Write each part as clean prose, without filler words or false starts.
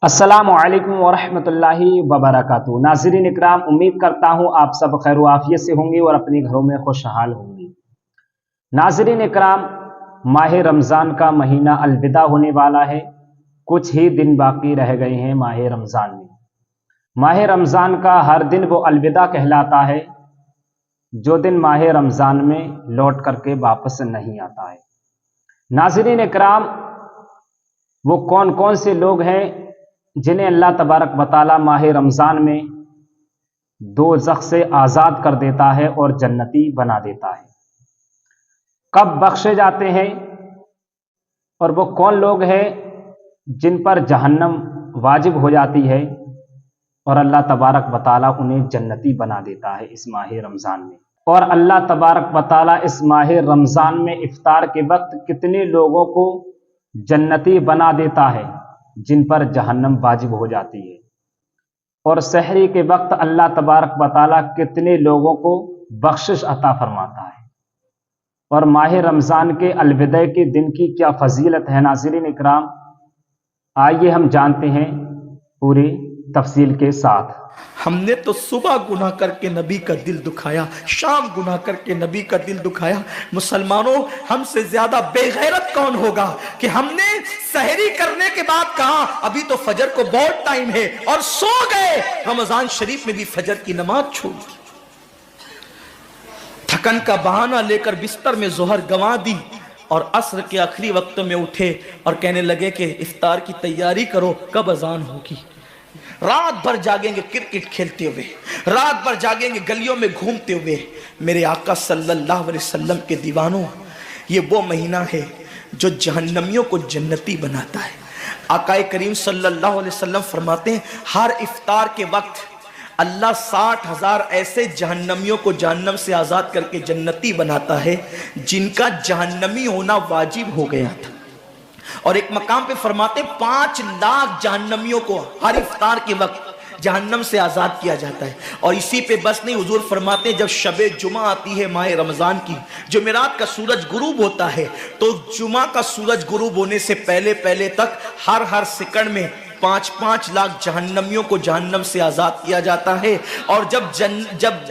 السلام علیکم ورحمۃ اللہ وبرکاتہ۔ ناظرین اکرام، امید کرتا ہوں آپ سب خیر و عافیت سے ہوں گے اور اپنے گھروں میں خوشحال ہوں گے۔ ناظرین اکرام، ماہ رمضان کا مہینہ الوداع ہونے والا ہے۔ کچھ ہی دن باقی رہ گئے ہیں ماہ رمضان میں۔ ماہ رمضان کا ہر دن وہ الوداع کہلاتا ہے جو دن ماہ رمضان میں لوٹ کر کے واپس نہیں آتا ہے۔ ناظرین اکرام، وہ کون کون سے لوگ ہیں جنہیں اللہ تبارک و تعالیٰ ماہ رمضان میں دوزخ سے آزاد کر دیتا ہے اور جنتی بنا دیتا ہے؟ کب بخشے جاتے ہیں اور وہ کون لوگ ہیں جن پر جہنم واجب ہو جاتی ہے اور اللہ تبارک و تعالیٰ انہیں جنتی بنا دیتا ہے اس ماہ رمضان میں؟ اور اللہ تبارک و تعالیٰ اس ماہ رمضان میں افطار کے وقت کتنے لوگوں کو جنتی بنا دیتا ہے جن پر جہنم واجب ہو جاتی ہے؟ اور سحری کے وقت اللہ تبارک و تعالیٰ کتنے لوگوں کو بخشش عطا فرماتا ہے؟ اور ماہ رمضان کے الوداع کے دن کی کیا فضیلت ہے؟ ناظرین اکرام، آئیے ہم جانتے ہیں پوری تفصیل کے ساتھ۔ ہم نے تو صبح گناہ کر کے نبی کا دل دکھایا، شام گناہ کر کے نبی کا دل دکھایا۔ مسلمانوں، ہم سے زیادہ بے غیرت کون ہوگا کہ ہم نے سحری کرنے کے بعد کہا ابھی تو فجر کو بہت ٹائم ہے اور سو گئے۔ رمضان شریف میں بھی فجر کی نماز چھوڑ دی، تھکن کا بہانہ لے کر بستر میں ظہر گنوا دی اور عصر کے آخری وقت میں اٹھے اور کہنے لگے کہ افطار کی تیاری کرو، کب اذان ہوگی۔ رات بھر جاگیں گے کرکٹ کھیلتے ہوئے، رات بھر جاگیں گے گلیوں میں گھومتے ہوئے۔ میرے آقا صلی اللہ علیہ وسلم کے دیوانوں، یہ وہ مہینہ ہے جو جہنمیوں کو جنتی بناتا ہے۔ آقا کریم صلی اللہ علیہ وسلم فرماتے ہیں ہر افطار کے وقت اللہ 60,000 ایسے جہنمیوں کو جہنم سے آزاد کر کے جنتی بناتا ہے جن کا جہنمی ہونا واجب ہو گیا تھا۔ اور ایک مقام پہ فرماتے 5 لاکھ جہنمیوں کو ہر افطار کے وقت جہنم سے آزاد کیا جاتا ہے۔ اور اسی پہ بس نہیں، حضور فرماتے ہیں جب شب جمعہ آتی ہے ماہ رمضان کی، جمعرات کا سورج غروب ہوتا ہے، تو جمعہ کا سورج غروب ہونے سے پہلے تک ہر سیکنڈ میں 5 لاکھ جہنمیوں کو جہنم سے آزاد کیا جاتا ہے۔ اور جب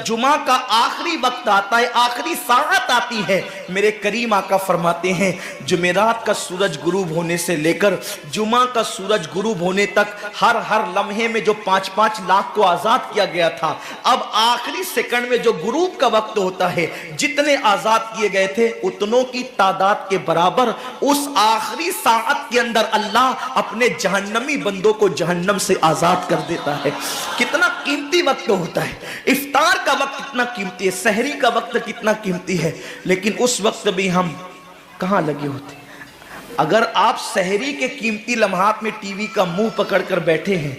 جمعہ کا آخری وقت آتا ہے، آخری ساعت آتی ہے، میرے کریم آقا فرماتے ہیں جمعرات کا سورج غروب ہونے سے لے کر جمعہ کا سورج غروب ہونے تک ہر لمحے میں جو 5 لاکھ کو آزاد کیا گیا تھا، اب آخری سیکنڈ میں جو غروب کا وقت ہوتا ہے، جتنے آزاد کیے گئے تھے اتنوں کی تعداد کے برابر اس آخری ساعت کے اندر اللہ اپنے جہنمی بندوں کو جہنم سے آزاد کر دیتا ہے۔ کتنا قیمتی وقت ہوتا ہے، افطار کا وقت کتنا قیمتی ہے، سحری کا وقت کتنا قیمتی ہے، لیکن اس وقت بھی ہم کہاں لگے ہوتے ہیں؟ اگر آپ سحری کے قیمتی لمحات میں ٹی وی کا منہ پکڑ کر بیٹھے ہیں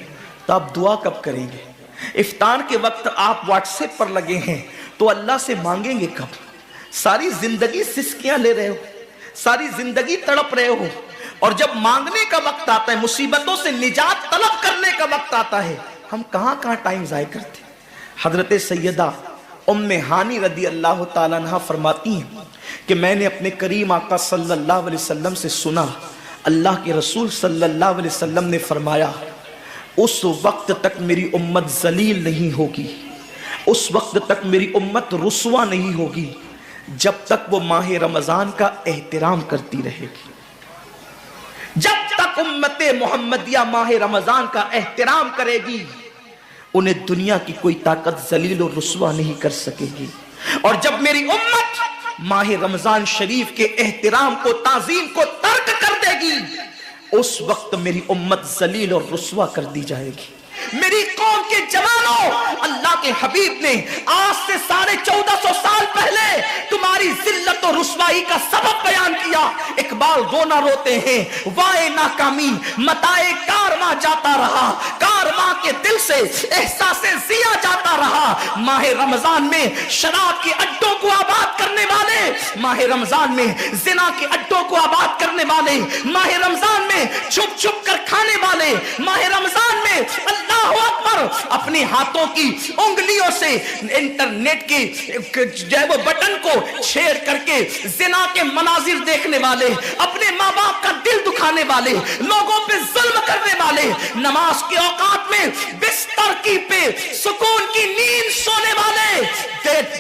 تو آپ دعا کب کریں گے؟ افطار کے وقت آپ واٹس ایپ پر لگے ہیں تو اللہ سے مانگیں گے کب؟ ساری زندگی سسکیاں لے رہے ہو، ساری زندگی تڑپ رہے ہو، اور جب مانگنے کا وقت آتا ہے، مصیبتوں سے نجات طلب کرنے کا وقت آتا ہے، ہم کہاں ٹائم ضائع کرتے ہیں؟ حضرت سیدہ ام ہانی رضی اللہ تعالیٰ عنہ فرماتی ہیں کہ میں نے اپنے کریم آقا صلی اللہ علیہ وسلم سے سنا، اللہ کے رسول صلی اللہ علیہ وسلم نے فرمایا اس وقت تک میری امت ذلیل نہیں ہوگی، اس وقت تک میری امت رسوا نہیں ہوگی جب تک وہ ماہ رمضان کا احترام کرتی رہے گی۔ جب تک امت محمدیہ ماہ رمضان کا احترام کرے گی، انہیں دنیا کی کوئی طاقت ذلیل و رسوا نہیں کر سکے گی۔ اور جب میری امت ماہ رمضان شریف کے احترام کو، تعظیم کو ترک کر دے گی، اس وقت میری امت ذلیل اور رسوا کر دی جائے گی۔ میری قوم کے جوانوں، اللہ کے حبیب نے آج سے 1450 سال پہلے تمہاری ذلت و رسوائی کا سبب بیان کیا۔ اقبال رونا روتے ہیں، وائے ناکامی متائے کارواں جاتا رہا، کارواں کے دل سے احساس ضیا جاتا رہا۔ ماہ رمضان میں شراب کے اڈوں کو آباد کرنے والے، ماہ رمضان میں زنا کے اڈوں کو آباد کرنے والے، ماہ رمضان میں چھپ چھپ کر کھانے والے، ماہ رمضان میں اللہ اکبر اپنے ہاتھوں کی انگلیوں سے انٹرنیٹ کی جو ہے وہ بٹن کو چھیڑ کر کے زنا کے مناظر دیکھنے والے، اپنے اپنے ماں باپ کا دل دکھانے والے، لوگوں پہ ظلم کرنے والے، نماز کے اوقات میں بستر کی پہ سکون کی نیند سونے والے،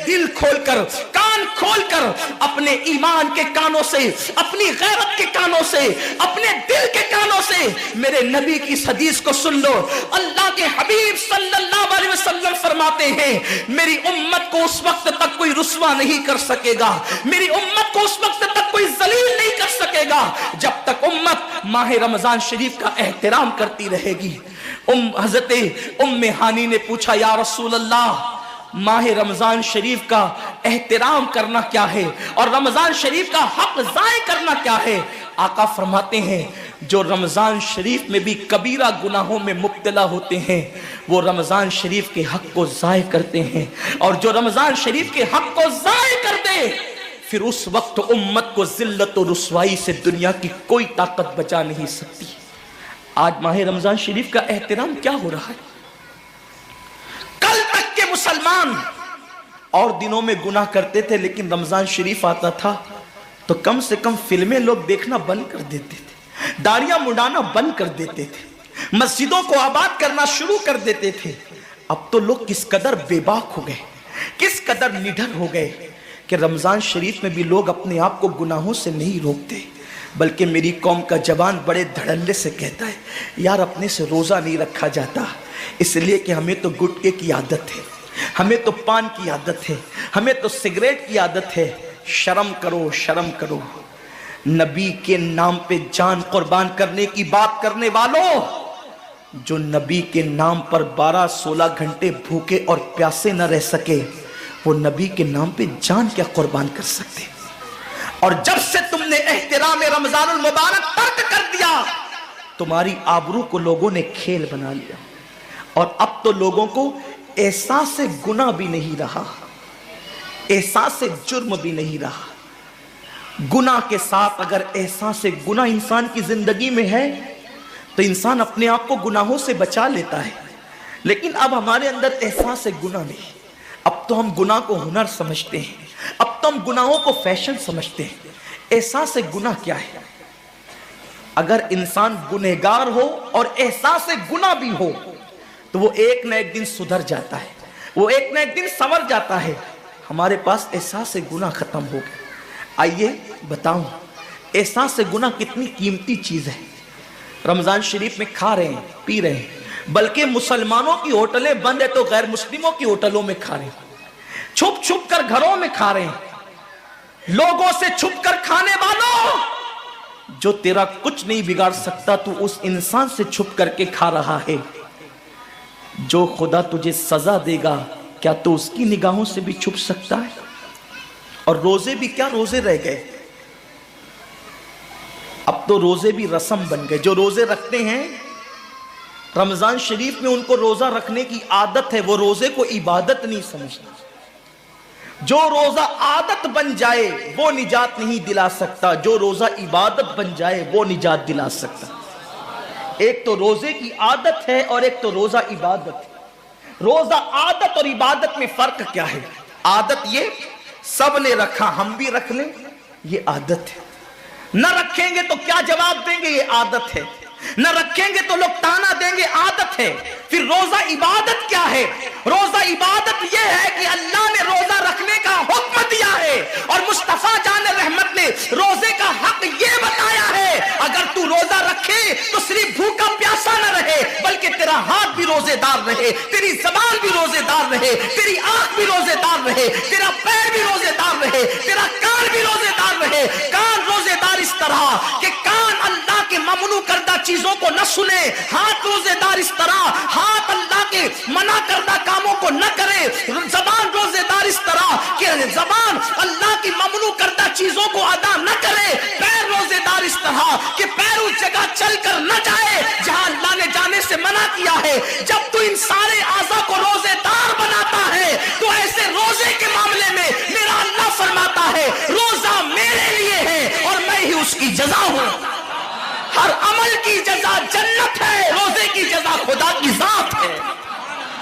دل کھول کر، کان کھول کر اپنے ایمان کے کانوں سے، اپنی غیرت کے کانوں سے، اپنے دل کے کانوں سے میرے نبی کی اس حدیث کو سن لو۔ اللہ کے حبیب صلی اللہ علیہ وسلم فرماتے ہیں میری امت کو اس وقت تک کوئی رسوا نہیں کر سکے گا، میری امت کو اس وقت تک کوئی ذلیل نہیں کر سکے گا جب تک امت ماہ رمضان شریف کا احترام کرتی رہے گی۔ حضرت ام ہانی نے پوچھا یا رسول اللہ ماہ رمضان شریف کا احترام کرنا کیا ہے اور رمضان شریف کا حق ضائع کرنا کیا ہے؟ آقا فرماتے ہیں جو رمضان شریف میں بھی کبیرہ گناہوں میں مبتلا ہوتے ہیں وہ رمضان شریف کے حق کو ضائع کرتے ہیں، اور جو رمضان شریف کے حق کو ضائع کر دے پھر اس وقت امت کو ذلت و رسوائی سے دنیا کی کوئی طاقت بچا نہیں سکتی۔ آج ماہ رمضان شریف کا احترام کیا ہو رہا ہے؟ کل تک کے مسلمان اور دنوں میں گناہ کرتے تھے، لیکن رمضان شریف آتا تھا تو کم سے کم فلمیں لوگ دیکھنا بند کر دیتے تھے، داڑیاں مڈانا بند کر دیتے تھے، مسجدوں کو آباد کرنا شروع کر دیتے تھے۔ اب تو لوگ کس قدر بے باک ہو گئے، کس قدر نڈر ہو گئے کہ رمضان شریف میں بھی لوگ اپنے آپ کو گناہوں سے نہیں روکتے، بلکہ میری قوم کا جوان بڑے دھڑلے سے کہتا ہے یار اپنے سے روزہ نہیں رکھا جاتا، اس لیے کہ ہمیں تو گٹکے کی عادت ہے، ہمیں تو پان کی عادت ہے، ہمیں تو سگریٹ کی عادت ہے۔ شرم کرو، شرم کرو، نبی کے نام پہ جان قربان کرنے کی بات کرنے والوں، جو نبی کے نام پر 12-16 گھنٹے بھوکے اور پیاسے نہ رہ سکے وہ نبی کے نام پہ جان کیا قربان کر سکتے؟ اور جب سے تم نے احترام رمضان المبارک ترک کر دیا تمہاری آبرو کو لوگوں نے کھیل بنا لیا، اور اب تو لوگوں کو احساس گناہ بھی نہیں رہا، احساس جرم بھی نہیں رہا۔ گناہ کے ساتھ اگر احساس گناہ انسان کی زندگی میں ہے تو انسان اپنے آپ کو گناہوں سے بچا لیتا ہے، لیکن اب ہمارے اندر احساس گناہ نہیں، اب تو ہم گناہ کو ہنر سمجھتے ہیں، اب تو ہم گناہوں کو فیشن سمجھتے ہیں۔ احساس گناہ کیا ہے؟ اگر انسان گنہگار ہو اور احساس گناہ بھی ہو تو وہ ایک نہ ایک دن سدھر جاتا ہے، وہ ایک نہ ایک دن سنور جاتا ہے۔ ہمارے پاس احساس گناہ ختم ہو گیا۔ آئیے بتاؤں احساس گناہ کتنی قیمتی چیز ہے۔ رمضان شریف میں کھا رہے ہیں، پی رہے ہیں، بلکہ مسلمانوں کی ہوٹلیں بند ہے تو غیر مسلموں کی ہوٹلوں میں کھا رہے ہیں، چھپ چھپ کر گھروں میں کھا رہے ہیں۔ لوگوں سے چھپ کر کھانے والوں، جو تیرا کچھ نہیں بگاڑ سکتا تو اس انسان سے چھپ کر کے کھا رہا ہے۔ جو خدا تجھے سزا دے گا کیا تو اس کی نگاہوں سے بھی چھپ سکتا ہے؟ اور روزے بھی کیا روزے رہ گئے، اب تو روزے بھی رسم بن گئے۔ جو روزے رکھتے ہیں رمضان شریف میں ان کو روزہ رکھنے کی عادت ہے، وہ روزے کو عبادت نہیں سمجھتے۔ جو روزہ عادت بن جائے وہ نجات نہیں دلا سکتا، جو روزہ عبادت بن جائے وہ نجات دلا سکتا۔ ایک تو روزے کی عادت ہے اور ایک تو روزہ عبادت ہے۔ روزہ عادت اور عبادت میں فرق کیا ہے؟ عادت یہ سب نے رکھا ہم بھی رکھ لیں، یہ عادت ہے۔ نہ رکھیں گے تو کیا جواب دیں گے، یہ عادت ہے۔ نہ رکھیں گے تو لوگ تانا دیں گے، عادت ہے۔ پھر روزہ عبادت کیا ہے؟ روزہ عبادت یہ ہے کہ اللہ نے روزہ رکھنے کا حکم دیا ہے اور مصطفیٰ جان رحمت نے روزے کا حق یہ بتایا ہے اگر تو روزہ رکھے تو صرف بھوکا پیاسا نہ رہے بلکہ تیرا ہاتھ بھی روزے دار رہے، تیری زبان بھی روزے دار رہے، تیری آنکھ بھی روزے دار رہے، تیرا پیر بھی روزے دار رہے، تیرا کان بھی روزے دار رہے۔ کان روزے دار اس طرح کہ کان اللہ کے ممنوع کردہ چیزوں کو نہ سنے، ہاتھ روزے دار اس طرح ہاتھ اللہ کے منع کردہ کاموں کو نہ کرے، زبان روزے دار اس طرح کہ زبان اللہ کی ممنوع کردہ چیزوں کو ادا نہ کرے، پیر روزے دار اس طرح کہ پیر اس جگہ چل کر نہ جائے جہاں اللہ نے جانے سے منع کیا ہے۔ جب تو ان سارے اعضاء کو روزے دار بناتا ہے تو ایسے روزے کے معاملے میں میرا اللہ فرماتا ہے روزہ میرے لیے ہے اور میں ہی اس کی جزا ہوں۔ ہر عمل کی جزا جنت ہے، روزے کی جزا خدا کی ذات ہے۔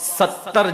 70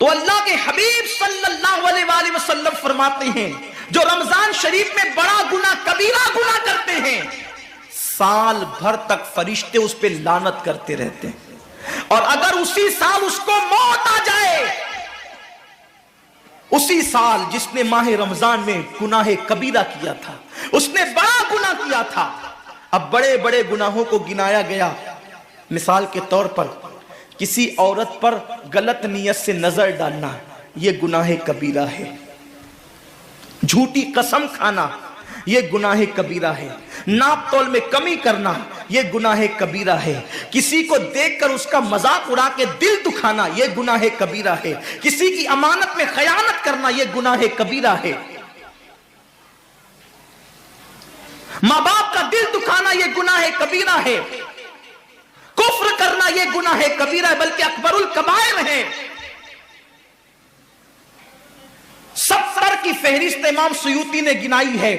تو اللہ کے حبیب صلی اللہ علیہ وآلہ وسلم فرماتے ہیں جو رمضان شریف میں بڑا گناہ کبیرہ گناہ کرتے ہیں سال بھر تک فرشتے اس پہ لعنت کرتے رہتے ہیں، اور اگر اسی سال اس کو موت آ جائے، اسی سال جس نے ماہ رمضان میں گناہ کبیرہ کیا تھا، اس نے بڑا گناہ کیا تھا، اب بڑے بڑے گناہوں کو گنایا گیا، مثال کے طور پر کسی عورت پر غلط نیت سے نظر ڈالنا یہ گناہ کبیرہ ہے، جھوٹی قسم کھانا یہ گناہ کبیرہ ہے، ناپ تول میں کمی کرنا یہ گناہ کبیرہ ہے، کسی کو دیکھ کر اس کا مذاق اڑا کے دل دکھانا یہ گناہ کبیرہ ہے، کسی کی امانت میں خیانت کرنا یہ گناہ کبیرہ ہے، ماں باپ کا دل دکھانا یہ گناہ کبیرہ ہے، کفر کرنا یہ گناہ کبیرہ ہے، بلکہ اکبر الکبائر ہے۔ 70 کی فہرست امام سیوطی نے گنائی ہے،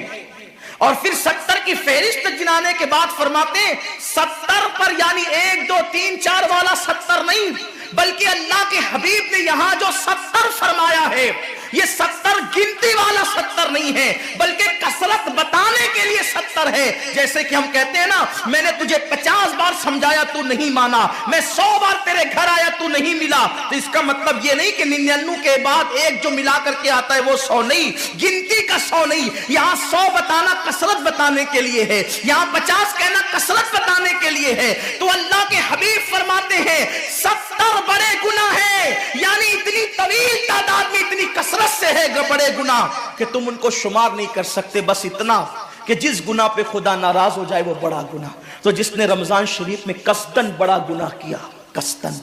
اور پھر 70 کی فہرست گنانے کے بعد فرماتے ہیں 70 پر یعنی 1 2 3 4 والا 70 نہیں، بلکہ اللہ کے حبیب نے یہاں جو 70 فرمایا ہے یہ 70 گنتی والا 70 نہیں ہے، بلکہ کثرت بتانے کے لیے 70 ہے۔ جیسے کہ ہم کہتے ہیں نا میں نے تجھے 50 بار سمجھایا تو نہیں مانا، میں 100 بار تیرے گھر آیا تو نہیں ملا، تو اس کا مطلب یہ نہیں کہ 99 کے بعد ایک جو ملا کر کے آتا ہے وہ 100 نہیں، گنتی کا 100 نہیں، یہاں 100 بتانا کثرت بتانے کے لیے ہے، یہاں 50 کہنا کثرت بتانے کے لیے ہے۔ تو اللہ کے حبیب فرماتے ہیں 70 بڑے گناہ ہیں، یعنی اتنی طویل تعداد میں اتنی کثرت سے ہے بڑے گناہ کہ تم ان کو شمار نہیں کر سکتے، بس اتنا کہ جس گناہ پہ خدا ناراض ہو جائے وہ بڑا گناہ۔ تو جس نے رمضان شریف میں قصدن بڑا گناہ کیا، قصدن،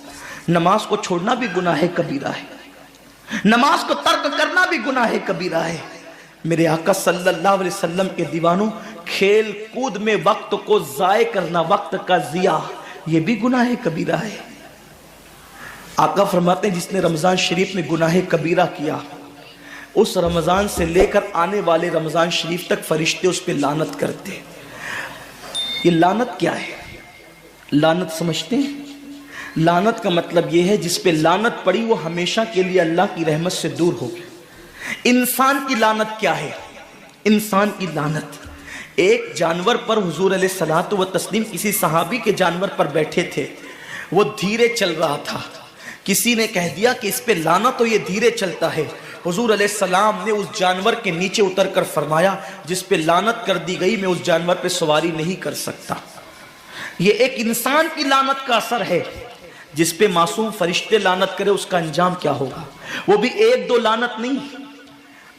نماز کو چھوڑنا بھی گناہ کبیرہ ہے، نماز کو ترک کرنا بھی گناہ کبیرہ ہے۔ میرے آقا صلی اللہ علیہ وسلم کے دیوانوں، کھیل کود میں وقت کو ضائع کرنا، وقت کا ضیاع، یہ بھی گناہ کبیرہ ہے۔ آقا فرماتے ہیں جس نے رمضان شریف میں گناہ کبیرہ کیا، اس رمضان سے لے کر آنے والے رمضان شریف تک فرشتے اس پہ لعنت کرتے۔ یہ لعنت کیا ہے؟ لعنت سمجھتے ہیں؟ لعنت کا مطلب یہ ہے جس پہ لعنت پڑی وہ ہمیشہ کے لیے اللہ کی رحمت سے دور ہوگی۔ انسان کی لعنت کیا ہے؟ انسان کی لعنت، ایک جانور پر حضور علیہ الصلوۃ والتسلیم کسی صحابی کے جانور پر بیٹھے تھے، وہ دھیرے چل رہا تھا، کسی نے کہہ دیا کہ اس پہ لعنت ہو یہ دھیرے چلتا ہے، حضور علیہ السلام نے اس جانور کے نیچے اتر کر فرمایا جس پہ لعنت کر دی گئی میں اس جانور پہ سواری نہیں کر سکتا۔ یہ ایک انسان کی لعنت کا اثر ہے، جس پہ معصوم فرشتے لعنت کرے اس کا انجام کیا ہوگا، وہ بھی 1 2 لعنت نہیں۔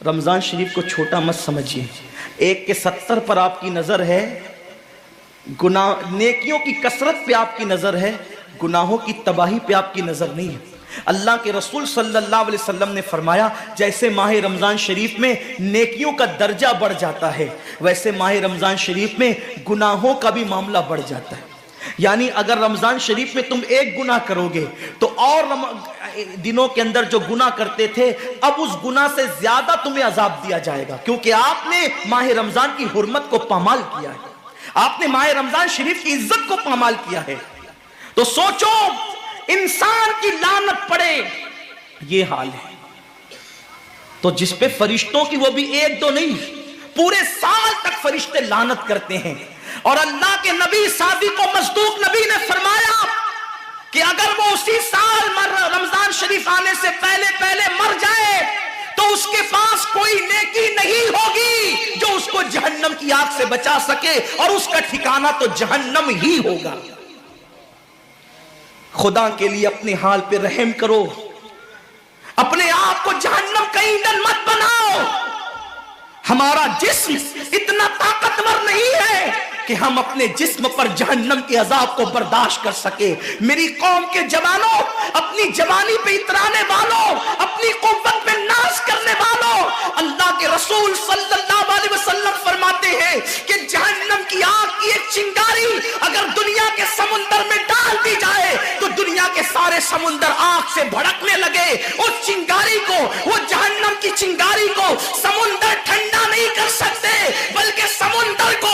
رمضان شریف کو چھوٹا مت سمجھیے، 1 کے 70 پر آپ کی نظر ہے، گناہ نیکیوں کی کثرت پہ آپ کی نظر ہے، گناہوں کی تباہی پہ آپ کی نظر نہیں ہے۔ اللہ کے رسول صلی اللہ علیہ وسلم نے فرمایا جیسے ماہ رمضان شریف میں نیکیوں کا درجہ بڑھ جاتا ہے، ویسے ماہ رمضان شریف میں گناہوں کا بھی معاملہ بڑھ جاتا ہے۔ یعنی اگر رمضان شریف میں تم 1 گناہ کرو گے تو اور دنوں کے اندر جو گناہ کرتے تھے اب اس گناہ سے زیادہ تمہیں عذاب دیا جائے گا، کیونکہ آپ نے ماہ رمضان کی حرمت کو پامال کیا ہے، آپ نے ماہ رمضان شریف کی عزت کو پامال کیا ہے۔ تو سوچو انسان کی لعنت پڑے، یہ حال ہے۔ تو جس پہ فرشتوں کی وہ بھی 1 2 نہیں، پورے سال تک فرشتے لعنت کرتے ہیں، اور اللہ کے نبی صادق و مصدوق نبی نے فرمایا کہ اگر وہ اسی سال رمضان شریف آنے سے پہلے مر جائے تو اس کے پاس کوئی نیکی نہیں ہوگی جو اس کو جہنم کی آگ سے بچا سکے، اور اس کا ٹھکانہ تو جہنم ہی ہوگا۔ خدا کے لیے اپنے حال پہ رحم کرو، اپنے آپ کو جہنم کا ایندھن مت بناؤ۔ ہمارا جسم اتنا طاقتور نہیں ہے کہ ہم اپنے جسم پر جہنم کے عذاب کو برداشت کر سکے۔ میری قوم کے جوانوں، اپنی جوانی پہ اترانے والوں، اپنی قوت پہ ناز کرنے والوں، اللہ کے رسول صلی اللہ علیہ وسلم فرماتے ہیں کہ جہنم کی آگ کی ایک چنگاری اگر دنیا کے سمندر میں ڈال دی جائے تو دنیا کے سارے سمندر آگ سے بھڑکنے لگے۔ اس چنگاری کو، وہ جہنم کی چنگاری کو سمندر ٹھنڈا نہیں کر سکتے، بلکہ سمندر کو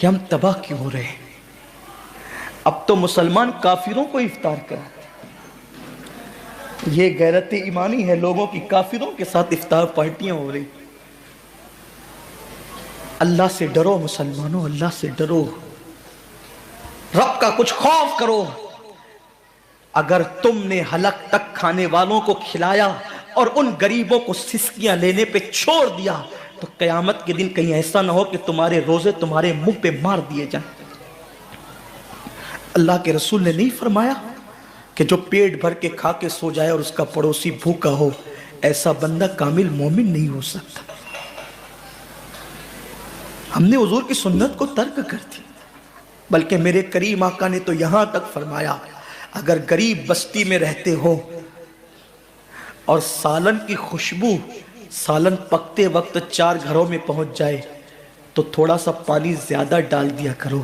کہ ہم تباہ کیوں ہو رہے ہیں. اب تو مسلمان کافروں کو افطار کراتے. یہ غیرت ایمانی ہے لوگوں کی، کافروں کے ساتھ افطار پارٹیاں ہو رہی. اللہ سے ڈرو مسلمانوں، اللہ سے ڈرو، رب کا کچھ خوف کرو. اگر تم نے حلق تک کھانے والوں کو کھلایا اور ان غریبوں کو سسکیاں لینے پہ چھوڑ دیا تو قیامت کے دن کہیں ایسا نہ ہو کہ تمہارے روزے تمہارے منہ پہ مار دیے جائیں. اللہ کے رسول نے نہیں فرمایا کہ جو پیٹ بھر کے کھا کے سو جائے اور اس کا پڑوسی بھوکا ہو، ایسا بندہ کامل مومن نہیں ہو سکتا. ہم نے حضور کی سنت کو ترک کر دی، بلکہ میرے کریم آقا نے تو یہاں تک فرمایا اگر غریب بستی میں رہتے ہو اور سالن کی خوشبو سالن پکتے وقت 4 گھروں میں پہنچ جائے تو تھوڑا سا پانی زیادہ ڈال دیا کرو،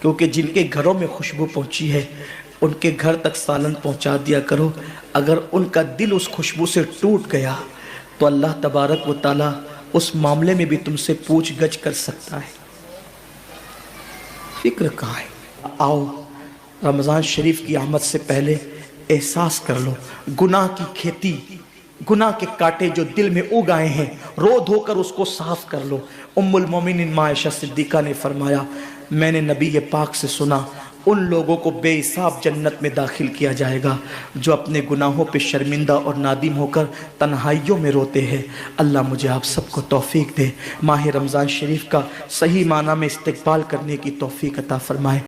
کیونکہ جن کے گھروں میں خوشبو پہنچی ہے ان کے گھر تک سالن پہنچا دیا کرو. اگر ان کا دل اس خوشبو سے ٹوٹ گیا تو اللہ تبارک و تعالی اس معاملے میں بھی تم سے پوچھ گچھ کر سکتا ہے. فکر کہاں ہے؟ آؤ رمضان شریف کی آمد سے پہلے احساس کر لو گناہ کی کھیتی، گناہ کے کانٹے جو دل میں اگ آئے ہیں، رو دھو کر اس کو صاف کر لو. ام المومنین عائشہ صدیقہ نے فرمایا میں نے نبی پاک سے سنا ان لوگوں کو بے حساب جنت میں داخل کیا جائے گا جو اپنے گناہوں پہ شرمندہ اور نادم ہو کر تنہائیوں میں روتے ہیں. اللہ مجھے آپ سب کو توفیق دے، ماہ رمضان شریف کا صحیح معنی میں استقبال کرنے کی توفیق عطا فرمائے.